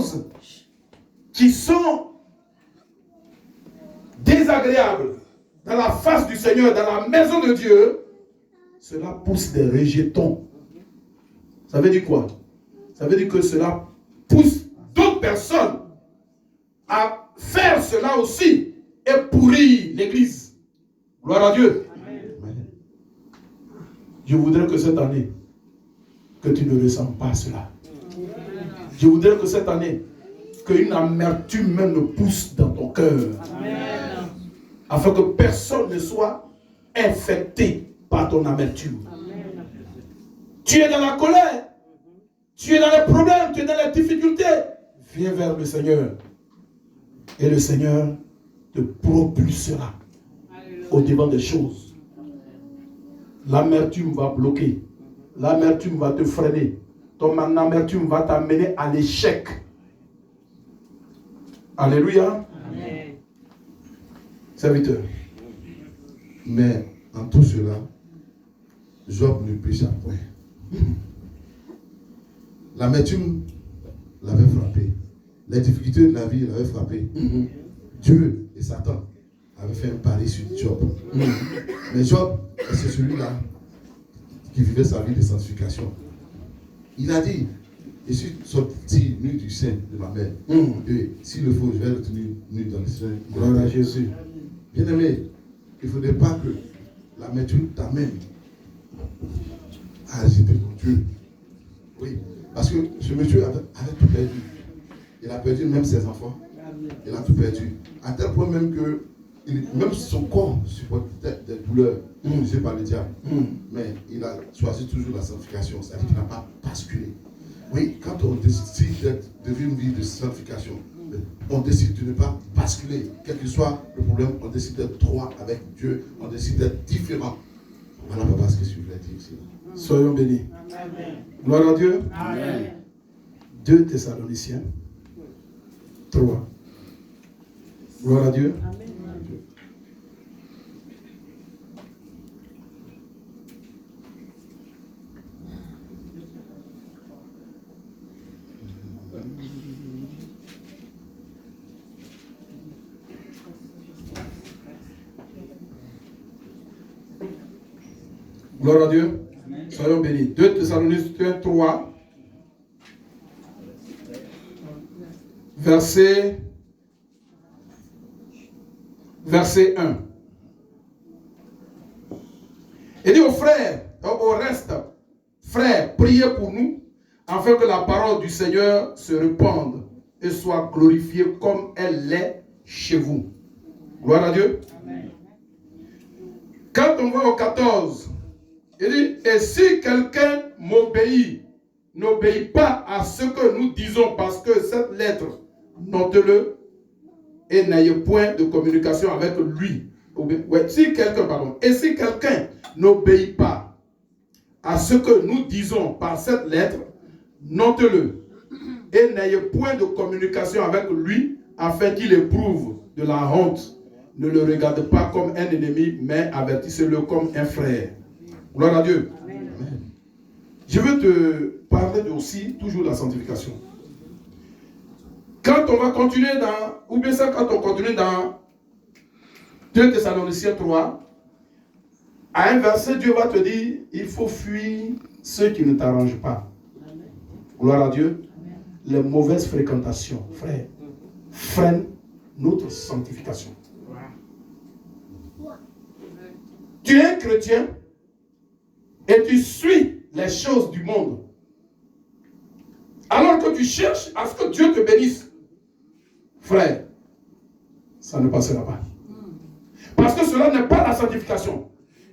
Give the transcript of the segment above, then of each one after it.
choses qui sont désagréables dans la face du Seigneur, dans la maison de Dieu, cela pousse des rejetons. Ça veut dire quoi? Ça veut dire que cela pousse d'autres personnes à faire cela aussi et pourrir l'église. Gloire à Dieu. Amen. Je voudrais que cette année, que tu ne ressens pas cela. Je voudrais que cette année, qu'une amertume même ne pousse dans ton cœur. Amen. Afin que personne ne soit infecté par ton amertume. Amen. Tu es dans la colère, tu es dans les problèmes, tu es dans les difficultés. Viens vers le Seigneur. Et le Seigneur te propulsera au-devant des choses. L'amertume va bloquer. L'amertume va te freiner. Ton amertume va t'amener à l'échec. Alléluia. Amen. Serviteur. Mais en tout cela, Job ne pécha point. L'amertume l'avait frappé. Les difficultés de la vie l'avaient frappé. Dieu et Satan avaient fait un pari sur Job. Mais Job, c'est celui-là qui vivait sa vie de sanctification. Il a dit, je suis sorti nu du sein de ma mère. Et s'il le faut, je vais retourner nu dans le sein de Gloire à Jésus. Bien aimé, il ne faudrait pas que l'amertume t'amène à rejeter ton Dieu. Oui, parce que ce monsieur avait tout perdu. Il a perdu même ses enfants. Il a tout perdu. À tel point même que même son corps supportait des douleurs causées par le diable. Mais il a choisi toujours la sanctification. C'est-à-dire qu'il n'a pas basculé. Oui, quand on décide de vivre une vie de sanctification, on décide de ne pas basculer. Quel que soit le problème, on décide d'être droit avec Dieu. On décide d'être différent. Voilà, papa, ce que je voulais dire ici. Soyons bénis. Amen. Gloire à Dieu. Amen. 2 Thessaloniciens 3. Gloire à Dieu. Amen. Gloire à Dieu. Amen. Soyons bénis. 2 Thessaloniciens 3. Verset 1. Il dit aux frères, au reste, frères, priez pour nous, afin que la parole du Seigneur se répande et soit glorifiée comme elle l'est chez vous. Gloire à Dieu. Amen. Quand on va au 14, il dit, et si quelqu'un n'obéit pas à ce que nous disons, parce que cette lettre, notez-le, et n'ayez point de communication avec lui. Ouais, si quelqu'un n'obéit pas à ce que nous disons par cette lettre, notez-le, et n'ayez point de communication avec lui, afin qu'il éprouve de la honte. Ne le regardez pas comme un ennemi, mais avertissez-le comme un frère. Gloire à Dieu. Amen. Je veux te parler aussi, toujours de la sanctification. Quand on va continuer quand on continue dans 2 Thessaloniciens 3, à un verset, Dieu va te dire, il faut fuir ceux qui ne t'arrangent pas. Amen. Gloire à Dieu. Amen. Les mauvaises fréquentations, frère, freinent notre sanctification. Tu es un chrétien et tu suis les choses du monde. Alors que tu cherches à ce que Dieu te bénisse, frère, ça ne passera pas. Parce que cela n'est pas la sanctification.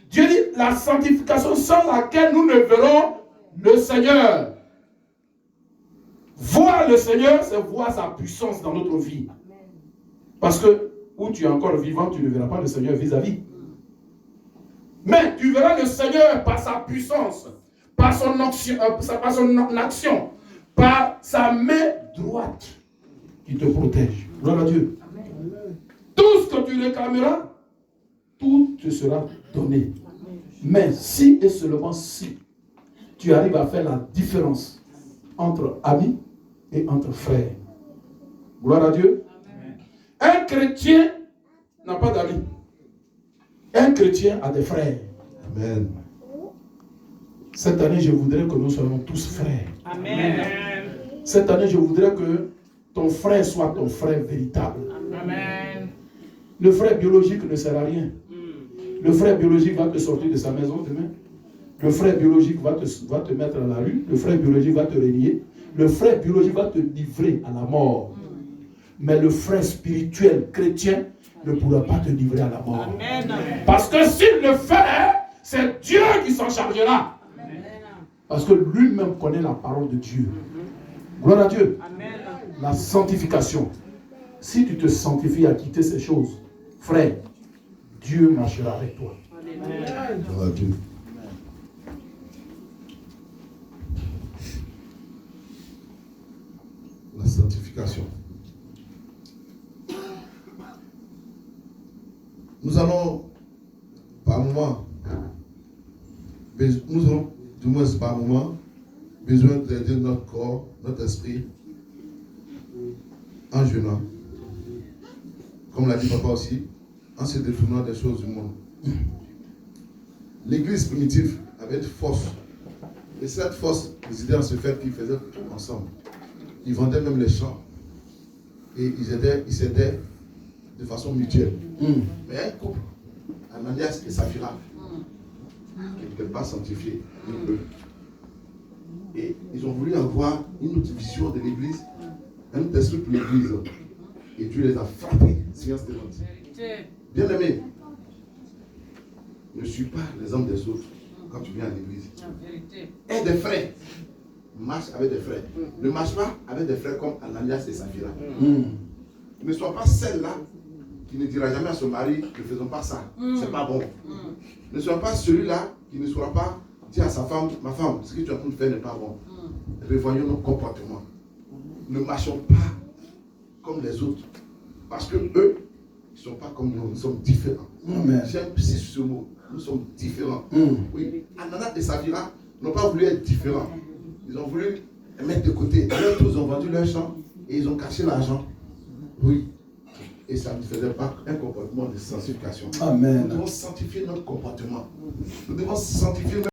Dieu dit la sanctification sans laquelle nous ne verrons le Seigneur. Voir le Seigneur, c'est voir sa puissance dans notre vie. Parce que où tu es encore vivant, tu ne verras pas le Seigneur vis-à-vis. Mais tu verras le Seigneur par sa puissance, par son action, par sa main droite qui te protège. Gloire à Dieu. Amen. Tout ce que tu réclameras, tout te sera donné. Mais si et seulement si tu arrives à faire la différence entre amis et entre frères, Gloire à Dieu. Un chrétien n'a pas d'amis. Un chrétien a des frères. Amen. Cette année, je voudrais que nous soyons tous frères. Amen. Cette année, je voudrais que ton frère soit ton frère véritable. Amen. Le frère biologique ne sert à rien. Le frère biologique va te sortir de sa maison demain. Le frère biologique va te mettre à la rue. Le frère biologique va te renier. Le frère biologique va te livrer à la mort. Mais le frère spirituel chrétien ne pourra pas te livrer à la mort. Amen. Parce que s'il le fait, c'est Dieu qui s'en chargera. Amen. Parce que lui-même connaît la parole de Dieu. Gloire à Dieu. Amen. La sanctification. Si tu te sanctifies à quitter ces choses, frère, Dieu marchera avec toi. Amen. Gloire à Dieu. La sanctification. Nous allons, par moment, nous avons, du moins par moment, besoin d'aider notre corps, notre esprit, en jeûnant. Comme l'a dit papa aussi, en se détournant des choses du monde. L'église primitive avait une force. Et cette force résidait en ce fait qu'ils faisaient tout ensemble. Ils vendaient même les champs. Et ils s'aidaient de façon mutuelle. Mais un couple, Ananias et Saphira, qui n'étaient pas sanctifiés, et ils ont voulu avoir une autre vision de l'église, un autre esprit pour l'église. Et Dieu les a frappés, science de vente. Bien aimé, ne suis pas les hommes des autres quand tu viens à l'église. Aie des frères. Marche avec des frères. Ne marche pas avec des frères comme Ananias et Saphira. Ne sois pas celle-là qui ne dira jamais à son mari, ne faisons pas ça, c'est pas bon. Ne sois pas celui-là qui ne saura pas dire à sa femme, ma femme, ce que tu es en train de faire n'est pas bon. Revoyons nos comportements. Ne marchons pas comme les autres. Parce que eux, ils ne sont pas comme nous sommes différents. J'insiste sur ce mot, nous sommes différents. Oui, Ananias et Saphira n'ont pas voulu être différents. Ils ont voulu les mettre de côté. D'ailleurs, tous ont vendu leur champ et ils ont caché l'argent. Oui. Et ça ne faisait pas un comportement de sanctification. Amen. Nous devons sanctifier notre comportement. Nous devons sanctifier